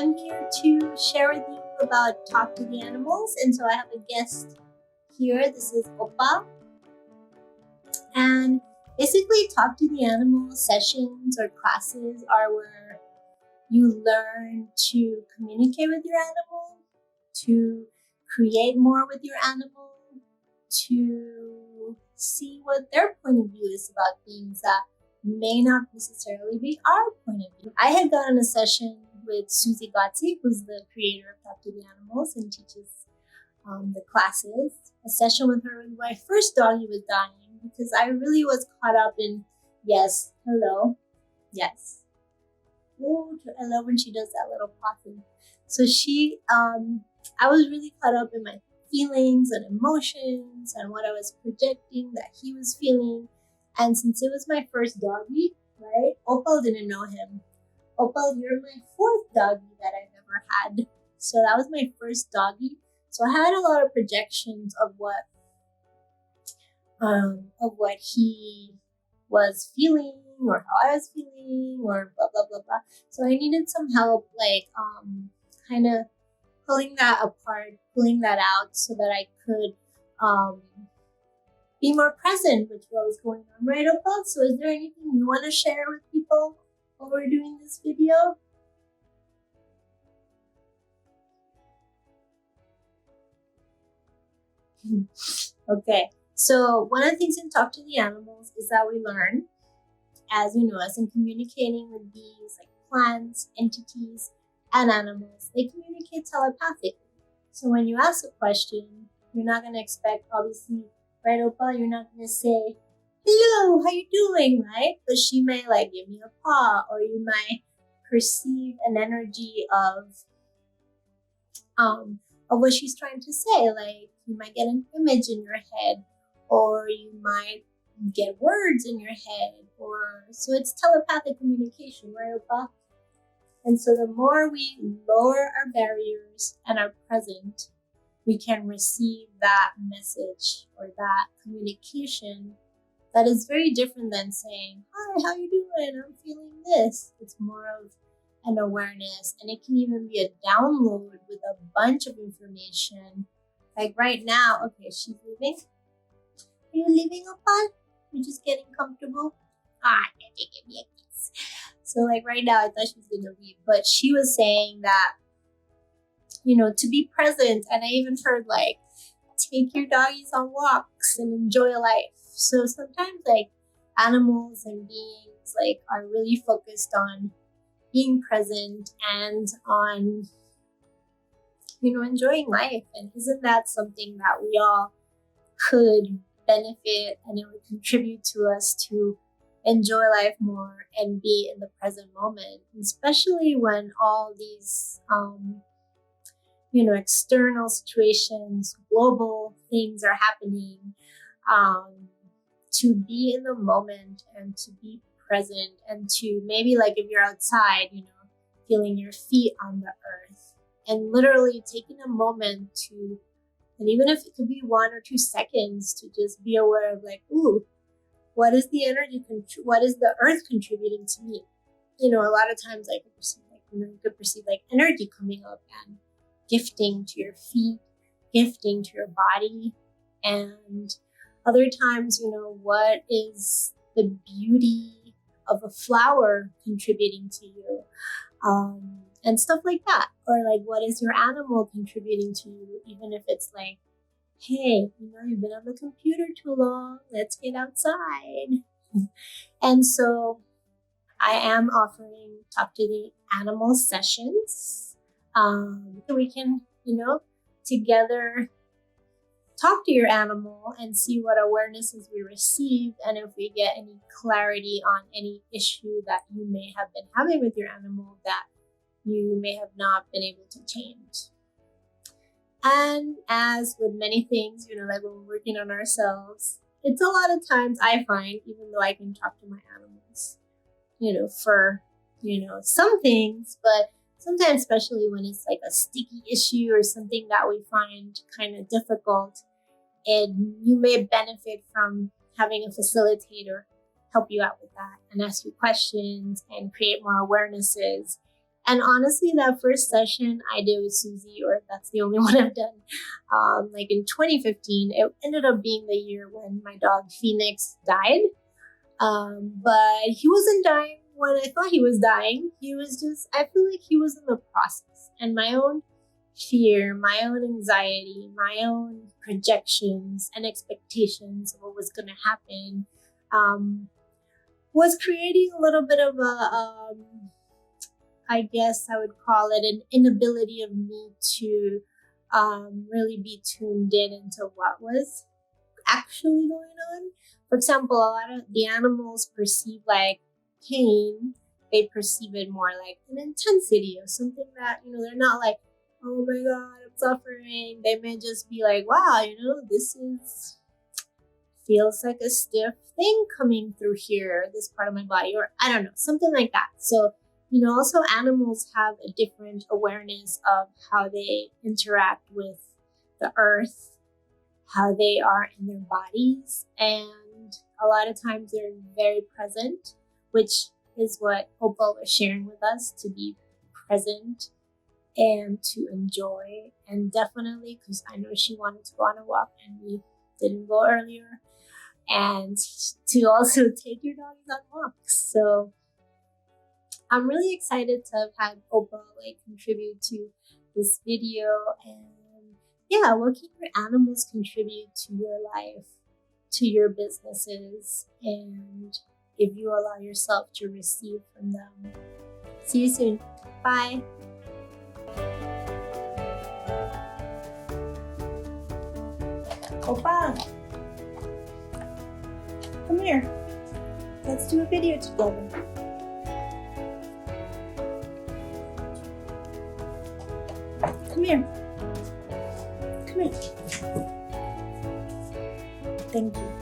I'm here to share with you about Talk to the Animals. And so I have a guest here. This is Opa. And basically, Talk to the Animals sessions or classes are where you learn to communicate with your animal, to create more with your animal, to see what their point of view is about things that may not necessarily be our point of view. I had gotten a session with Susie Gotzi, who's the creator of Talk to the Animals and teaches the classes. A session with her when my first doggy was dying because I really was caught up in, yes, hello, yes. Ooh, I love when she does that little paw thing. So I was really caught up in my feelings and emotions and what I was projecting that he was feeling. And since it was my first doggy, right? Opal didn't know him. Opal, you're my fourth doggy that I've ever had. So that was my first doggy. So I had a lot of projections of what he was feeling or how I was feeling or blah, blah, blah, blah. So I needed some help, kind of pulling that apart, pulling that out so that I could be more present with what was going on, right, Opal? So is there anything you want to share with people while we're doing this video? Okay, so one of the things in Talk to the Animals is that we learn, as you know, as in communicating with beings like plants, entities, and animals, they communicate telepathically. So when you ask a question, you're not going to expect, obviously, right, Opal? You're not going to say, hello, how you doing, right? But she may give me a paw, or you might perceive an energy of what she's trying to say. Like you might get an image in your head, or you might get words in your head, so it's telepathic communication, right, Opal? And so the more we lower our barriers and are present, we can receive that message or that communication that is very different than saying, hi, how you doing? I'm feeling this. It's more of an awareness, and it can even be a download with a bunch of information. Like right now, okay, she's leaving. Are you leaving, Opal? You're just getting comfortable? Give me a kiss. So right now, I thought she was going to leave, but she was saying that, to be present. And I even heard take your doggies on walks and enjoy life. So sometimes animals and beings are really focused on being present and on, enjoying life. And isn't that something that we all could benefit, and it would contribute to us to enjoy life more and be in the present moment, especially when all these, external situations, global things are happening, to be in the moment and to be present and to maybe if you're outside, feeling your feet on the earth and literally taking a moment to, and even if it could be 1 or 2 seconds, to just be aware of ooh, what is the energy? What is the earth contributing to me? A lot of times I could perceive you could perceive energy coming up and gifting to your feet, gifting to your body, and other times, what is the beauty of a flower contributing to you, and stuff like that, or what is your animal contributing to you? Even if it's hey, you've been on the computer too long, let's get outside. And so I am offering Talk to the Animal sessions. We can, together talk to your animal and see what awarenesses we receive, and if we get any clarity on any issue that you may have been having with your animal that you may have not been able to change. And as with many things, when we're working on ourselves, it's a lot of times I find, even though I can talk to my animals, for, some things, but sometimes, especially when it's a sticky issue or something that we find kind of difficult, and you may benefit from having a facilitator help you out with that and ask you questions and create more awarenesses And honestly, that first session I did with Susie, or that's the only one I've done, like in 2015, it ended up being the year when my dog Phoenix died. But he wasn't dying when I thought he was dying. He was just, I feel like he was in the process. And my own fear, my own anxiety, my own projections and expectations of what was going to happen was creating a little bit of a, I guess I would call it an inability of me to really be tuned in into what was actually going on. For example, a lot of the animals perceive like pain, they perceive it more like an intensity of something that, they're not like, oh my God, I'm suffering. They may just be like, wow, this feels like a stiff thing coming through here, this part of my body, or I don't know, something like that. So, also animals have a different awareness of how they interact with the earth, how they are in their bodies, and a lot of times they're very present, which is what Opal was sharing with us, to be present and to enjoy. And definitely, because I know she wanted to go on a walk and we didn't go earlier, and to also take your doggies on walks. So I'm really excited to have had Opal contribute to this video. And yeah, what can your animals contribute to your life, to your businesses, and if you allow yourself to receive from them. See you soon. Bye. Opa, come here. Let's do a video together. Come here. Come here. Thank you.